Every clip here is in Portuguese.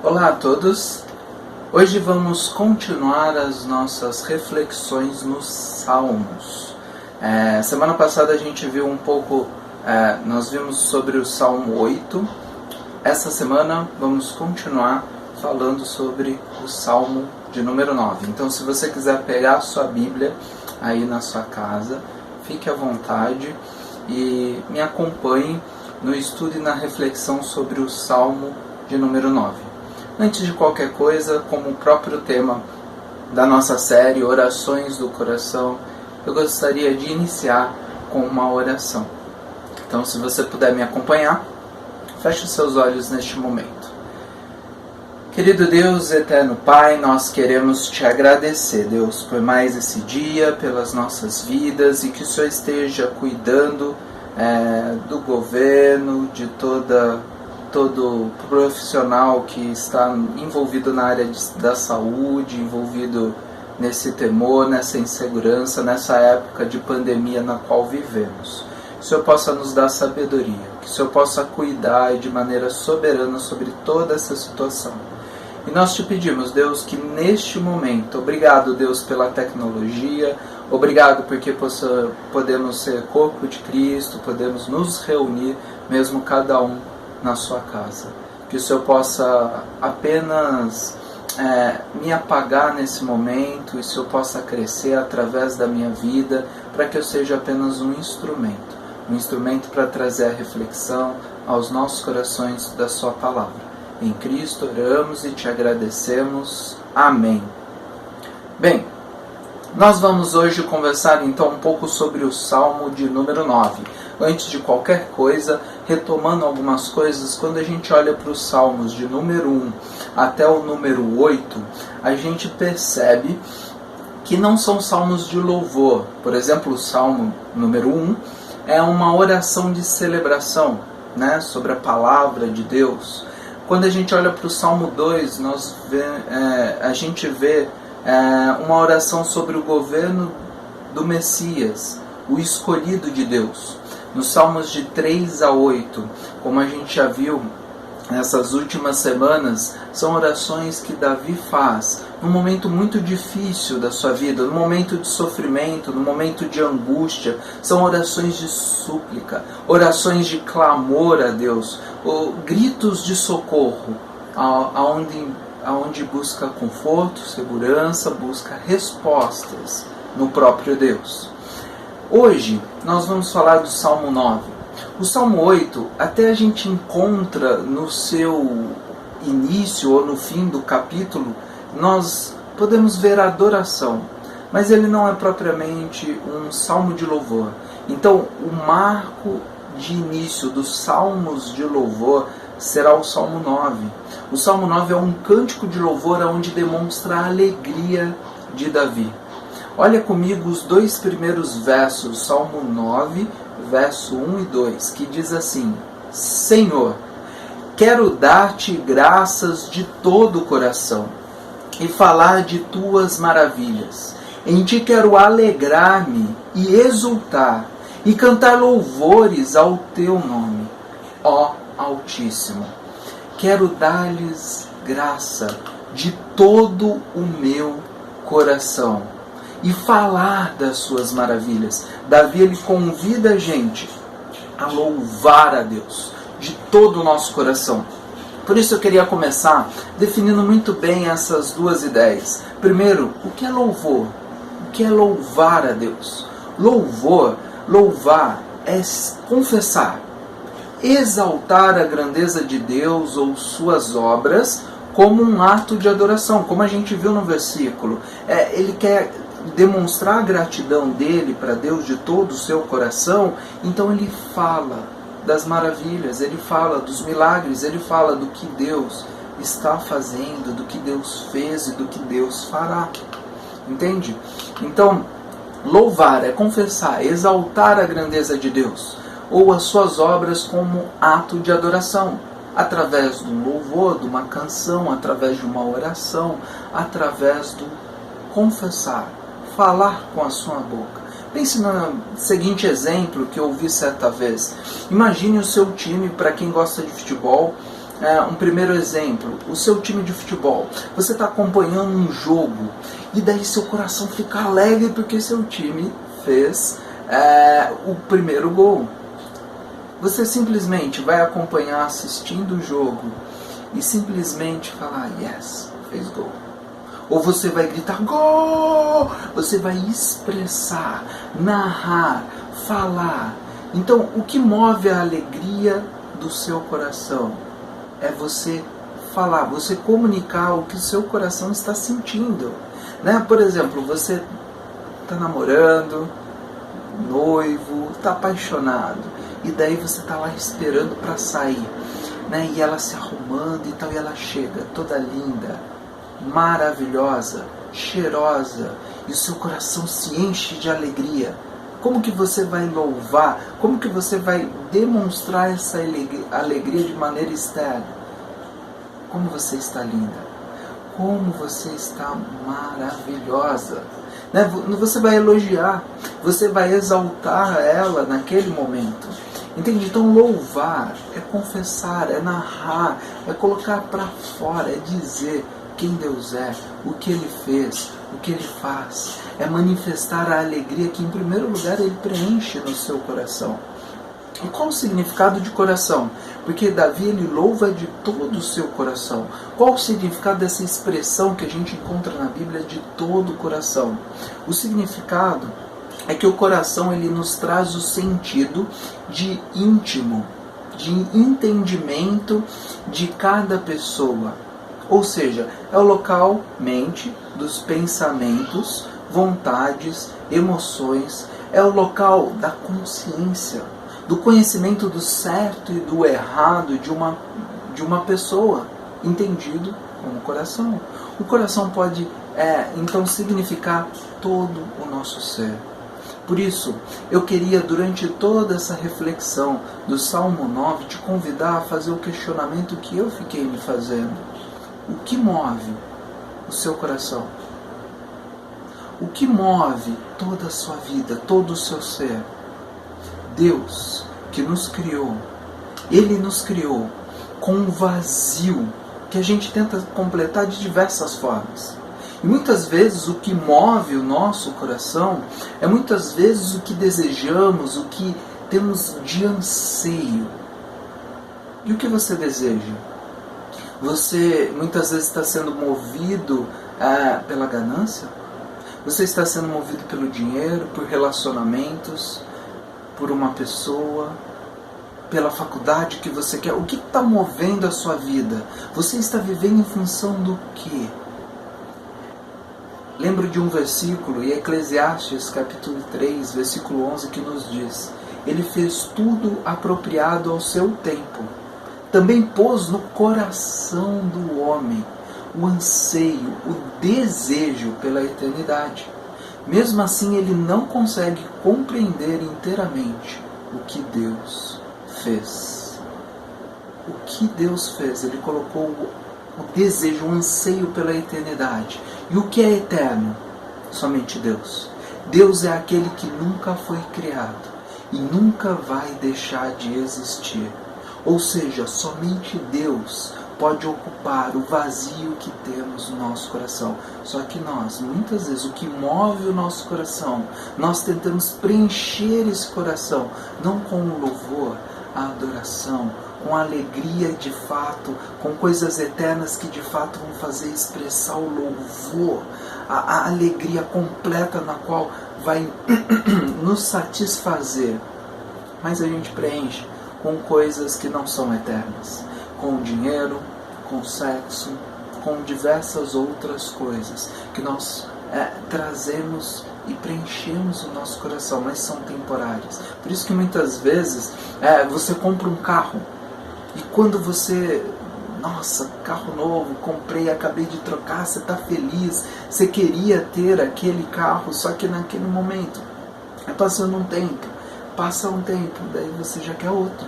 Olá a todos! Hoje vamos continuar as nossas reflexões nos Salmos. Semana passada a gente viu um pouco, nós vimos sobre o Salmo 8. Essa semana vamos continuar falando sobre o Salmo de número 9. Então, se você quiser pegar a sua Bíblia aí na sua casa, fique à vontade e me acompanhe no estudo e na reflexão sobre o Salmo de número 9. Antes de qualquer coisa, como o próprio tema da nossa série Orações do Coração, eu gostaria de iniciar com uma oração. Então, se você puder me acompanhar, feche os seus olhos neste momento. Querido Deus, eterno Pai, nós queremos te agradecer, Deus, por mais esse dia, pelas nossas vidas e que o Senhor esteja cuidando do governo, de todo profissional que está envolvido na área da saúde, envolvido nesse temor, nessa insegurança, nessa época de pandemia na qual vivemos. Que o Senhor possa nos dar sabedoria, que o Senhor possa cuidar de maneira soberana sobre toda essa situação. E nós te pedimos, Deus, que neste momento, obrigado, Deus, pela tecnologia, obrigado porque podemos ser corpo de Cristo, podemos nos reunir, mesmo cada um na sua casa. Que o Senhor possa apenas me apagar nesse momento e o Senhor possa crescer através da minha vida, para que eu seja apenas um instrumento para trazer a reflexão aos nossos corações da sua palavra. Em Cristo oramos e te agradecemos. Amém. Bem, nós vamos hoje conversar então um pouco sobre o Salmo de número 9. Antes de qualquer coisa, retomando algumas coisas, quando a gente olha para os Salmos de número 1 até o número 8, a gente percebe que não são salmos de louvor. Por exemplo, o Salmo número 1 é uma oração de celebração, sobre a palavra de Deus. Quando a gente olha para o Salmo 2, a gente vê uma oração sobre o governo do Messias, o escolhido de Deus. Nos Salmos de 3 a 8, como a gente já viu nessas últimas semanas, são orações que Davi faz num momento muito difícil da sua vida, num momento de sofrimento, num momento de angústia. São orações de súplica, orações de clamor a Deus, gritos de socorro, aonde busca conforto, segurança, busca respostas no próprio Deus. Hoje nós vamos falar do Salmo 9. O Salmo 8, até a gente encontra no seu início ou no fim do capítulo, nós podemos ver a adoração, mas ele não é propriamente um salmo de louvor. Então, o marco de início dos salmos de louvor será o Salmo 9. O Salmo 9 é um cântico de louvor onde demonstra a alegria de Davi. Olha comigo os dois primeiros versos, Salmo 9, verso 1 e 2, que diz assim: Senhor, quero dar-te graças de todo o coração e falar de tuas maravilhas. Em ti quero alegrar-me e exultar e cantar louvores ao teu nome, ó Altíssimo. Quero dar-lhes graça de todo o meu coração e falar das suas maravilhas. Davi, ele convida a gente a louvar a Deus de todo o nosso coração. Por isso eu queria começar definindo muito bem essas duas ideias. Primeiro, o que é louvor? O que é louvar a Deus? Louvar é confessar, exaltar a grandeza de Deus ou suas obras como um ato de adoração, como a gente viu no versículo. Ele quer demonstrar a gratidão dele para Deus de todo o seu coração, então ele fala das maravilhas, ele fala dos milagres, ele fala do que Deus está fazendo, do que Deus fez e do que Deus fará. Entende? Então, louvar é confessar, exaltar a grandeza de Deus ou as suas obras como ato de adoração, através do louvor, de uma canção, através de uma oração, através do confessar, falar com a sua boca. Pense no seguinte exemplo que eu ouvi certa vez. Imagine o seu time, para quem gosta de futebol, um primeiro exemplo, o seu time de futebol. Você está acompanhando um jogo e daí seu coração fica alegre porque seu time fez o primeiro gol. Você simplesmente vai acompanhar assistindo o jogo e simplesmente falar, yes, fez gol. Ou você vai gritar, gol! Você vai expressar, narrar, falar. Então, o que move a alegria do seu coração é você falar, você comunicar o que o seu coração está sentindo. Né? Por exemplo, você está namorando, noivo, está apaixonado, e daí você está lá esperando para sair, né? E ela se arrumando e tal, e ela chega toda linda, maravilhosa, cheirosa, e o seu coração se enche de alegria. Como que você vai louvar? Como que você vai demonstrar essa alegria de maneira externa? Como você está linda. Como você está maravilhosa. Né? Você vai elogiar. Você vai exaltar ela naquele momento. Entende? Então louvar é confessar, é narrar, é colocar para fora, é dizer quem Deus é, o que Ele fez, o que Ele faz. É manifestar a alegria que, em primeiro lugar, Ele preenche no seu coração. E qual o significado de coração? Porque Davi, ele louva de todo o seu coração. Qual o significado dessa expressão que a gente encontra na Bíblia de todo o coração? O significado é que o coração, ele nos traz o sentido de íntimo, de entendimento de cada pessoa. Ou seja, é o local, mente, dos pensamentos, vontades, emoções, é o local da consciência, do conhecimento do certo e do errado de uma pessoa, entendido como coração. O coração pode, então, significar todo o nosso ser. Por isso, eu queria, durante toda essa reflexão do Salmo 9, te convidar a fazer o questionamento que eu fiquei me fazendo. O que move o seu coração? O que move toda a sua vida, todo o seu ser? Deus, que nos criou, Ele nos criou com um vazio que a gente tenta completar de diversas formas. E muitas vezes o que move o nosso coração é muitas vezes o que desejamos, o que temos de anseio. E o que você deseja? Você muitas vezes está sendo movido pela ganância? Você está sendo movido pelo dinheiro, por relacionamentos, por uma pessoa, pela faculdade que você quer? O que está movendo a sua vida? Você está vivendo em função do quê? Lembro de um versículo, em Eclesiastes capítulo 3, versículo 11, que nos diz: Ele fez tudo apropriado ao seu tempo. Também pôs no coração do homem o anseio, o desejo pela eternidade. Mesmo assim, ele não consegue compreender inteiramente o que Deus fez. O que Deus fez? Ele colocou o desejo, o anseio pela eternidade. E o que é eterno? Somente Deus. Deus é aquele que nunca foi criado e nunca vai deixar de existir. Ou seja, somente Deus pode ocupar o vazio que temos no nosso coração. Só que nós, muitas vezes, o que move o nosso coração, nós tentamos preencher esse coração, não com o louvor, a adoração, com a alegria de fato, com coisas eternas que de fato vão fazer expressar o louvor, a alegria completa na qual vai nos satisfazer. Mas a gente preenche com coisas que não são eternas, com dinheiro, com sexo, com diversas outras coisas que nós trazemos e preenchemos o nosso coração, mas são temporárias. Por isso que muitas vezes você compra um carro e quando você, nossa, carro novo, comprei, acabei de trocar, você está feliz, você queria ter aquele carro, só que naquele momento, passando um tempo, passa um tempo, daí você já quer outro.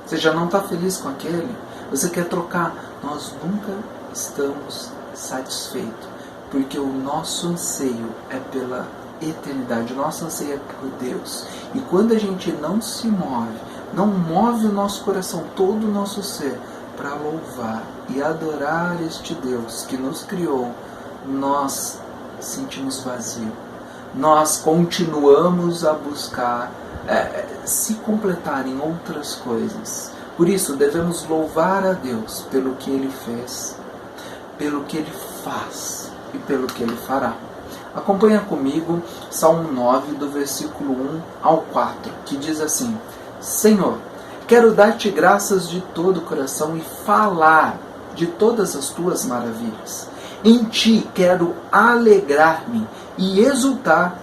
Você já não está feliz com aquele, você quer trocar. Nós nunca estamos satisfeitos, porque o nosso anseio é pela eternidade, o nosso anseio é por Deus. E quando a gente não se move, não move o nosso coração, todo o nosso ser para louvar e adorar este Deus que nos criou, nós sentimos vazio. Nós continuamos a buscar se completar em outras coisas. Por isso, devemos louvar a Deus pelo que Ele fez, pelo que Ele faz e pelo que Ele fará. Acompanha comigo Salmo 9, do versículo 1 ao 4, que diz assim: Senhor, quero dar-te graças de todo o coração e falar de todas as tuas maravilhas. Em ti quero alegrar-me e exultar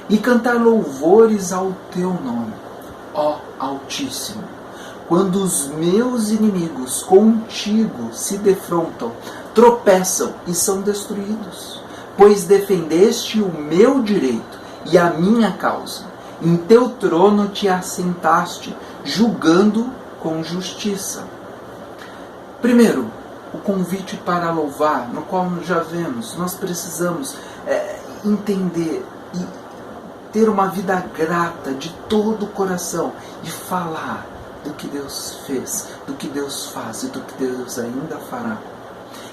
e cantar louvores ao teu nome, ó Altíssimo. Quando os meus inimigos contigo se defrontam, tropeçam e são destruídos, pois defendeste o meu direito e a minha causa. Em teu trono te assentaste, julgando com justiça. Primeiro, o convite para louvar, no qual já vemos, nós precisamos entender e ter uma vida grata de todo o coração e falar do que Deus fez, do que Deus faz e do que Deus ainda fará.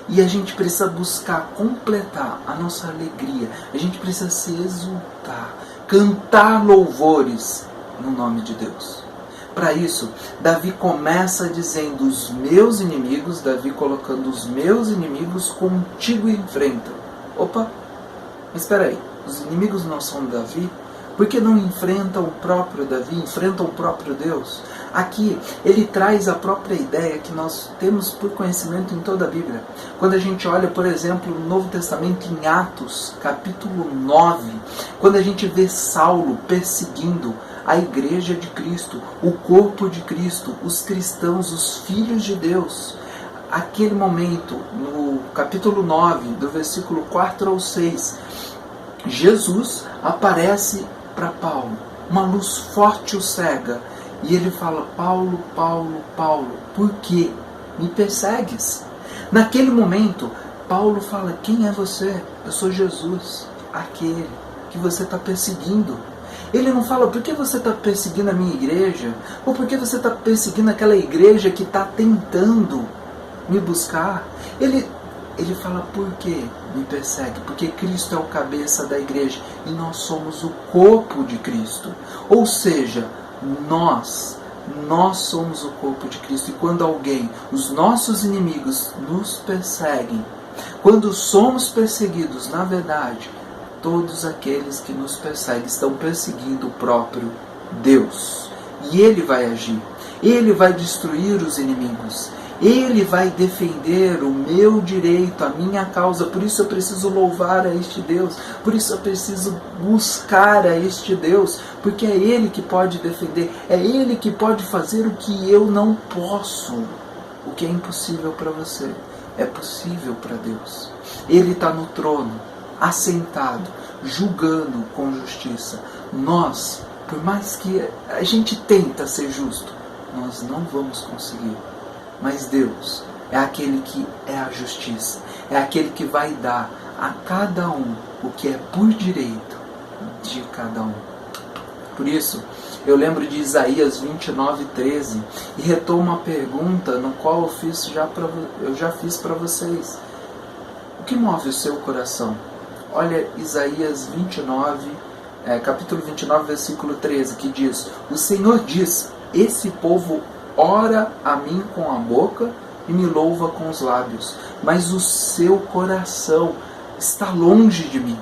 E a gente precisa buscar completar a nossa alegria, a gente precisa se exultar, cantar louvores no nome de Deus. Para isso, Davi começa dizendo: os meus inimigos, Davi colocando os meus inimigos contigo enfrentam. Opa, mas espera aí, os inimigos não são Davi? Por que não enfrentam o próprio Davi, enfrentam o próprio Deus? Aqui, ele traz a própria ideia que nós temos por conhecimento em toda a Bíblia. Quando a gente olha, por exemplo, no Novo Testamento, em Atos, capítulo 9, quando a gente vê Saulo perseguindo a igreja de Cristo, o corpo de Cristo, os cristãos, os filhos de Deus. Aquele momento, no capítulo 9, do versículo 4 ao 6, Jesus aparece para Paulo, uma luz forte o cega, e ele fala: Paulo, Paulo, Paulo, por que me persegues? Naquele momento, Paulo fala: quem é você? Eu sou Jesus, aquele que você está perseguindo. Ele não fala: por que você está perseguindo a minha igreja? Ou por que você está perseguindo aquela igreja que está tentando me buscar? Ele fala: por que me persegue? Porque Cristo é o cabeça da igreja e nós somos o corpo de Cristo. Ou seja, nós somos o corpo de Cristo. E quando os nossos inimigos nos perseguem, quando somos perseguidos, na verdade, todos aqueles que nos perseguem estão perseguindo o próprio Deus. E Ele vai agir. Ele vai destruir os inimigos. Ele vai defender o meu direito, a minha causa. Por isso eu preciso louvar a este Deus. Por isso eu preciso buscar a este Deus. Porque é Ele que pode defender. É Ele que pode fazer o que eu não posso. O que é impossível para você é possível para Deus. Ele está no trono, assentado, julgando com justiça. Nós, por mais que a gente tenta ser justo, nós não vamos conseguir. Mas Deus é aquele que é a justiça, é aquele que vai dar a cada um o que é por direito de cada um. Por isso, eu lembro de Isaías 29:13 e retomo a pergunta no qual eu já fiz para vocês. O que move o seu coração? Olha Isaías 29, capítulo 29, versículo 13, que diz: o Senhor diz, esse povo ora a mim com a boca e me louva com os lábios, mas o seu coração está longe de mim.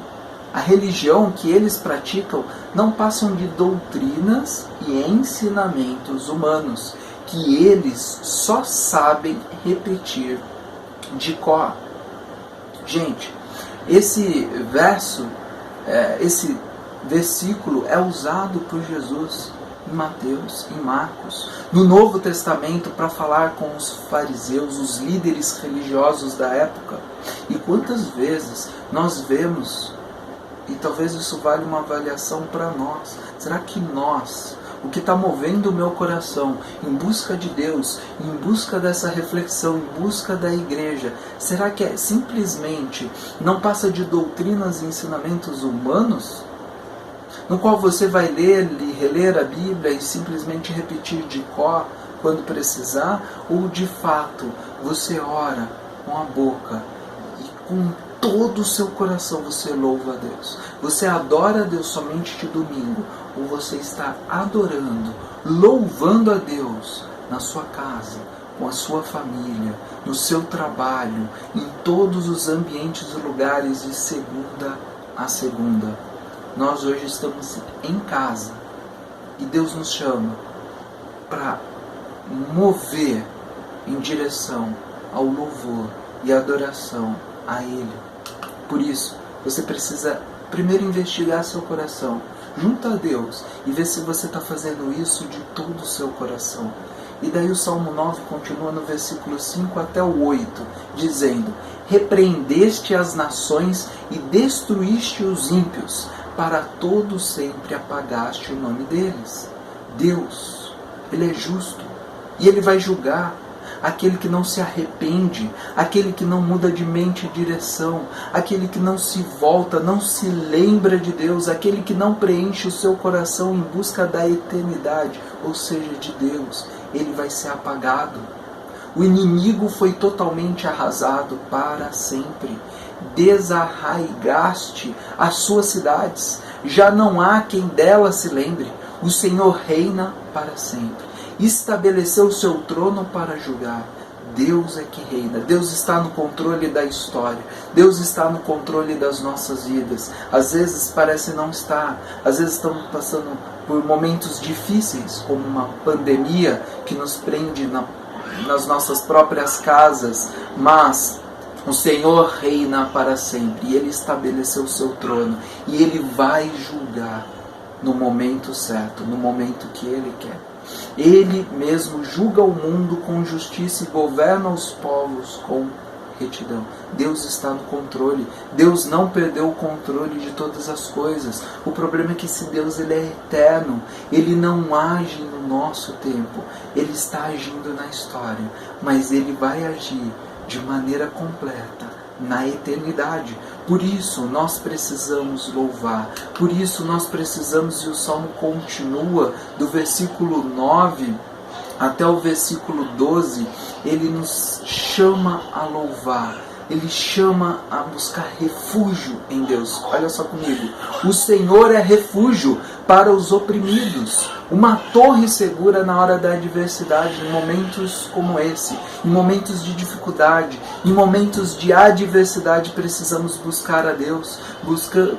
A religião que eles praticam não passam de doutrinas e ensinamentos humanos, que eles só sabem repetir de cor. Gente, esse versículo é usado por Jesus em Mateus, em Marcos, no Novo Testamento, para falar com os fariseus, os líderes religiosos da época. E quantas vezes nós vemos, e talvez isso vale uma avaliação para nós, será que nós, o que está movendo o meu coração em busca de Deus, em busca dessa reflexão, em busca da igreja, será que simplesmente não passa de doutrinas e ensinamentos humanos? No qual você vai ler e reler a Bíblia e simplesmente repetir de cor, quando precisar, ou de fato você ora com a boca e com todo o seu coração você louva a Deus? Você adora a Deus somente de domingo, ou você está adorando, louvando a Deus na sua casa, com a sua família, no seu trabalho, em todos os ambientes e lugares, de segunda a segunda? Nós hoje estamos em casa e Deus nos chama para mover em direção ao louvor e adoração a Ele. Por isso, você precisa primeiro investigar seu coração junto a Deus e ver se você está fazendo isso de todo o seu coração. E daí o Salmo 9 continua no versículo 5 até o 8, dizendo: repreendeste as nações e destruíste os ímpios, para todo sempre apagaste o nome deles. Deus, Ele é justo e Ele vai julgar aquele que não se arrepende, aquele que não muda de mente e direção, aquele que não se volta, não se lembra de Deus, aquele que não preenche o seu coração em busca da eternidade, ou seja, de Deus. Ele vai ser apagado. O inimigo foi totalmente arrasado para sempre. Desarraigaste as suas cidades, já não há quem delas se lembre. O Senhor reina para sempre, estabeleceu o seu trono para julgar. Deus é que reina, Deus está no controle da história, Deus está no controle das nossas vidas. Às vezes parece não estar, às vezes estamos passando por momentos difíceis, como uma pandemia que nos prende nas nossas próprias casas, mas o Senhor reina para sempre e Ele estabeleceu o seu trono e Ele vai julgar no momento certo, no momento que Ele quer. Ele mesmo julga o mundo com justiça e governa os povos com retidão. Deus está no controle. Deus não perdeu o controle de todas as coisas. O problema é que esse Deus, Ele é eterno. Ele não age no nosso tempo. Ele está agindo na história. Mas Ele vai agir de maneira completa na eternidade. Por isso nós precisamos louvar. Por isso nós precisamos, e o Salmo continua do versículo 9 até o versículo 12, ele nos chama a louvar, ele chama a buscar refúgio em Deus. Olha só comigo: o Senhor é refúgio para os oprimidos, uma torre segura na hora da adversidade. Em momentos como esse, em momentos de dificuldade, em momentos de adversidade, precisamos buscar a Deus,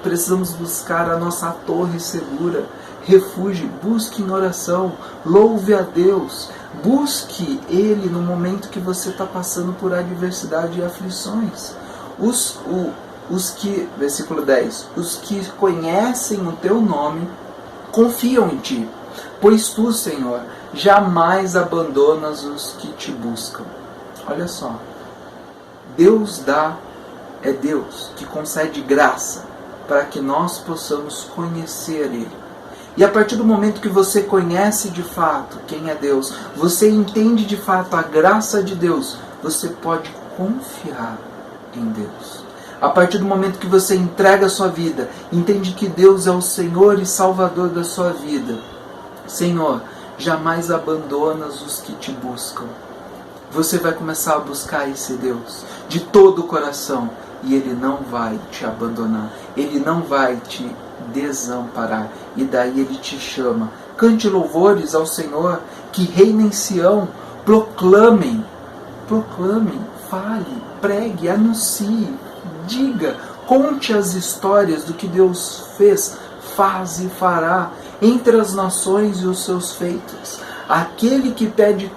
precisamos buscar a nossa torre segura. Refúgio, busque em oração, louve a Deus, busque Ele no momento que você está passando por adversidade e aflições. Versículo 10, os que conhecem o teu nome confiam em ti, pois tu, Senhor, jamais abandonas os que te buscam. Olha só, Deus é Deus que concede graça para que nós possamos conhecer Ele. E a partir do momento que você conhece de fato quem é Deus, você entende de fato a graça de Deus, você pode confiar em Deus. A partir do momento que você entrega a sua vida, entende que Deus é o Senhor e Salvador da sua vida. Senhor, jamais abandonas os que te buscam. Você vai começar a buscar esse Deus de todo o coração e Ele não vai te abandonar, Ele não vai te desamparar. E daí Ele te chama: cante louvores ao Senhor, que reina em Sião. Proclamem, fale, pregue, anuncie, diga, conte as histórias do que Deus fez, faz e fará entre as nações e os seus feitos. Aquele que pede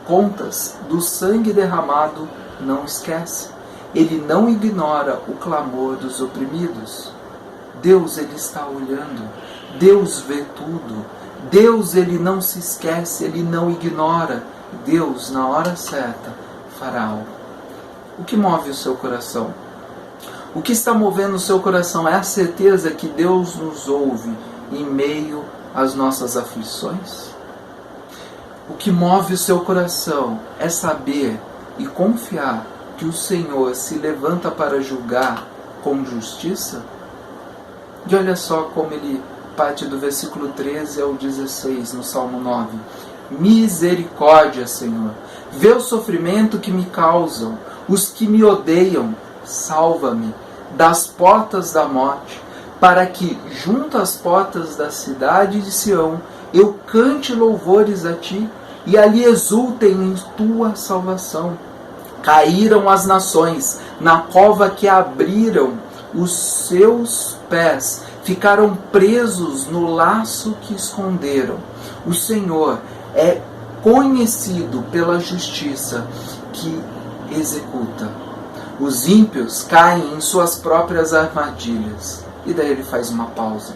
contas do sangue derramado não esquece. Ele não ignora o clamor dos oprimidos. Deus, Ele está olhando. Deus vê tudo. Deus, Ele não se esquece, Ele não ignora. Deus, na hora certa, fará algo. O que move o seu coração? O que está movendo o seu coração é a certeza que Deus nos ouve em meio às nossas aflições? O que move o seu coração é saber e confiar que o Senhor se levanta para julgar com justiça? E olha só como ele parte do versículo 13 ao 16 no Salmo 9. misericórdia, Senhor. Vê o sofrimento que me causam, os que me odeiam, salva-me das portas da morte, para que, junto às portas da cidade de Sião, eu cante louvores a ti e ali exultem em tua salvação. Caíram as nações na cova que abriram os seus pés, ficaram presos no laço que esconderam. O Senhor é conhecido pela justiça que executa. Os ímpios caem em suas próprias armadilhas. E daí ele faz uma pausa.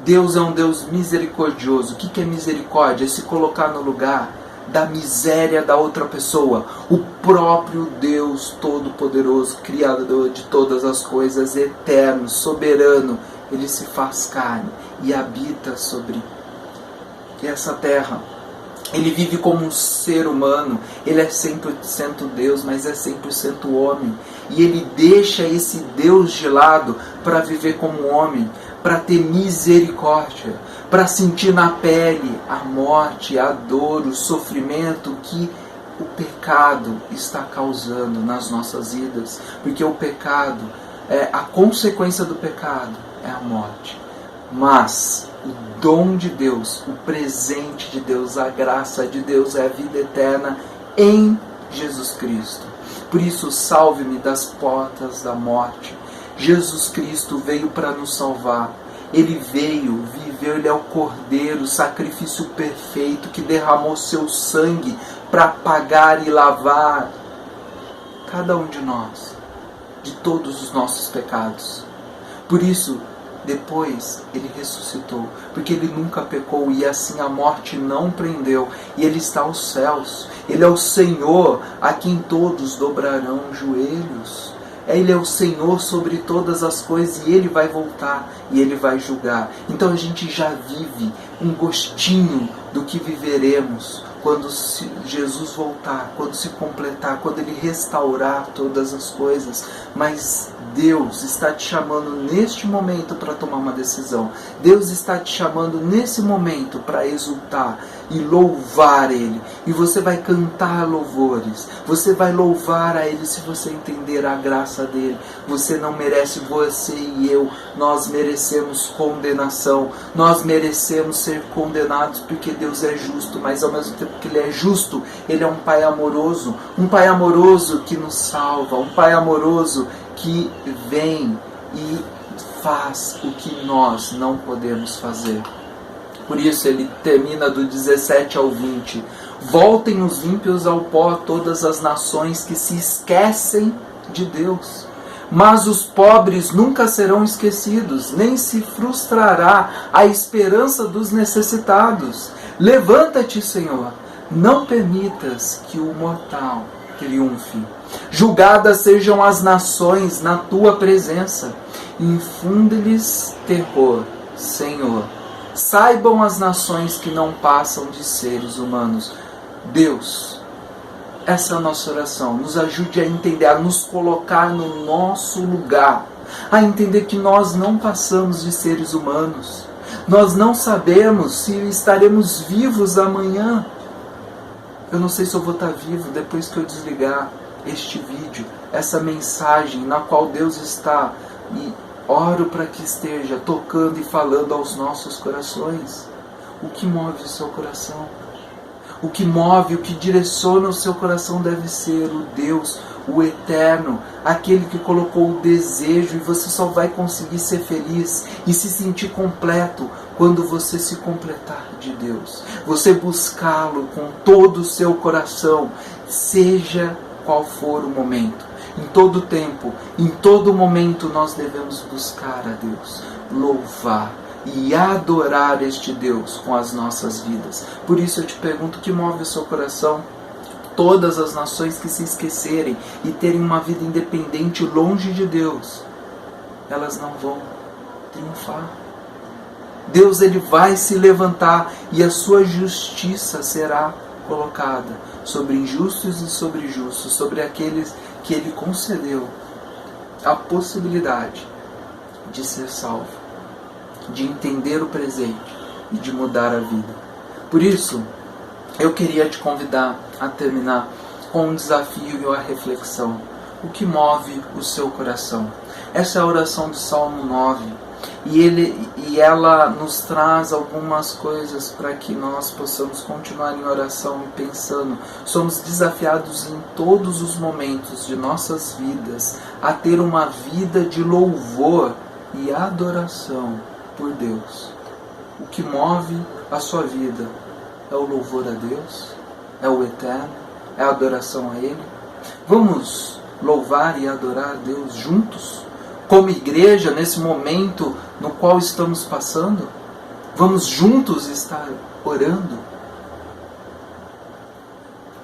Deus é um Deus misericordioso. O que é misericórdia? É se colocar no lugar da miséria da outra pessoa. O próprio Deus Todo-Poderoso, Criador de todas as coisas, eterno, soberano, ele se faz carne e habita sobre essa terra. Ele vive como um ser humano. Ele é 100% Deus, mas é 100% homem. E ele deixa esse Deus de lado para viver como homem, para ter misericórdia, para sentir na pele a morte, a dor, o sofrimento que o pecado está causando nas nossas vidas. Porque o pecado, a consequência do pecado é a morte. Mas o dom de Deus, o presente de Deus, a graça de Deus é a vida eterna em Jesus Cristo. Por isso, salve-me das portas da morte. Jesus Cristo veio para nos salvar. Ele veio, viveu, ele é o Cordeiro, o sacrifício perfeito que derramou seu sangue para pagar e lavar cada um de nós, de todos os nossos pecados. Por isso, depois ele ressuscitou, porque ele nunca pecou e assim a morte não prendeu. E ele está aos céus. Ele é o Senhor a quem todos dobrarão joelhos. Ele é o Senhor sobre todas as coisas e ele vai voltar e ele vai julgar. Então a gente já vive um gostinho do que viveremos quando Jesus voltar, quando se completar, quando ele restaurar todas as coisas. Mas Deus está te chamando neste momento para tomar uma decisão. Deus está te chamando nesse momento para exultar e louvar Ele. E você vai cantar louvores. Você vai louvar a Ele se você entender a graça dEle. Você não merece, você e eu. Nós merecemos condenação. Nós merecemos ser condenados porque Deus é justo. Mas ao mesmo tempo que Ele é justo, Ele é um Pai amoroso. Um Pai amoroso que nos salva. Um Pai amoroso que vem e faz o que nós não podemos fazer. Por isso ele termina do 17 ao 20. Voltem os ímpios ao pó, todas as nações que se esquecem de Deus. Mas os pobres nunca serão esquecidos, nem se frustrará a esperança dos necessitados. Levanta-te, Senhor, não permitas que o mortal triunfe. Julgadas sejam as nações na tua presença. Infunde-lhes terror, Senhor. Saibam as nações que não passam de seres humanos. Deus, essa é a nossa oração. Nos ajude a entender, a nos colocar no nosso lugar. A entender que nós não passamos de seres humanos. Nós não sabemos se estaremos vivos amanhã. Eu não sei se eu vou estar vivo depois que eu desligar este vídeo, essa mensagem na qual Deus está, e oro para que esteja tocando e falando aos nossos corações. O que move o seu coração? O que move, o que direciona o seu coração deve ser o Deus, o Eterno, aquele que colocou o desejo, e você só vai conseguir ser feliz e se sentir completo quando você se completar de Deus. Você buscá-lo com todo o seu coração, seja qual for o momento. Em todo tempo, em todo momento nós devemos buscar a Deus, louvar e adorar este Deus com as nossas vidas. Por isso eu te pergunto, o que move o seu coração? Todas as nações que se esquecerem e terem uma vida independente longe de Deus, elas não vão triunfar. Deus, ele vai se levantar e a sua justiça será colocada sobre injustos e sobre justos, sobre aqueles que ele concedeu a possibilidade de ser salvo, de entender o presente e de mudar a vida. Por isso, eu queria te convidar a terminar com um desafio e a reflexão. O que move o seu coração? Essa é a oração do Salmo 9. E ela nos traz algumas coisas para que nós possamos continuar em oração e pensando. Somos desafiados em todos os momentos de nossas vidas a ter uma vida de louvor e adoração por Deus. O que move a sua vida é o louvor a Deus, é o eterno, é a adoração a Ele. Vamos louvar e adorar a Deus juntos, como igreja, nesse momento no qual estamos passando? Vamos juntos estar orando?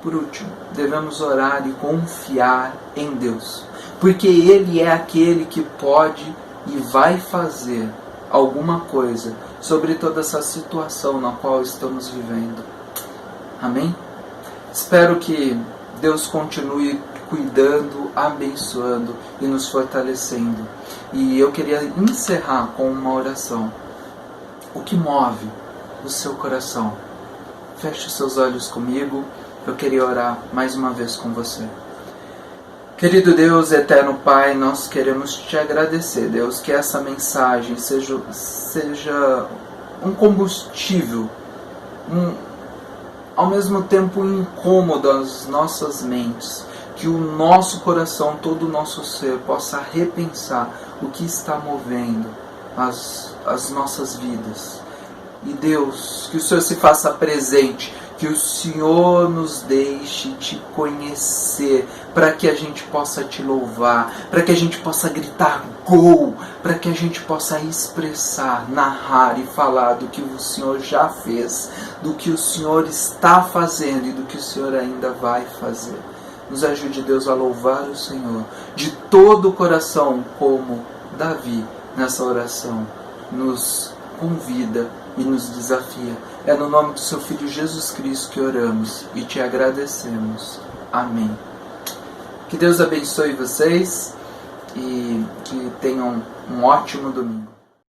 Por último, devemos orar e confiar em Deus, porque Ele é aquele que pode e vai fazer alguma coisa sobre toda essa situação na qual estamos vivendo. Amém? Espero que Deus continue cuidando, abençoando e nos fortalecendo. E eu queria encerrar com uma oração. O que move o seu coração? Feche seus olhos comigo. Eu queria orar mais uma vez com você. Querido Deus, eterno Pai, nós queremos te agradecer, Deus, que essa mensagem seja um combustível, ao mesmo tempo incômodo às nossas mentes, que o nosso coração, todo o nosso ser, possa repensar o que está movendo as nossas vidas. E Deus, que o Senhor se faça presente, que o Senhor nos deixe te conhecer, para que a gente possa te louvar, para que a gente possa gritar gol, para que a gente possa expressar, narrar e falar do que o Senhor já fez, do que o Senhor está fazendo e do que o Senhor ainda vai fazer. Nos ajude, Deus, a louvar o Senhor de todo o coração, como Davi, nessa oração, nos convida e nos desafia. É no nome do seu Filho Jesus Cristo que oramos e te agradecemos. Amém. Que Deus abençoe vocês e que tenham um ótimo domingo.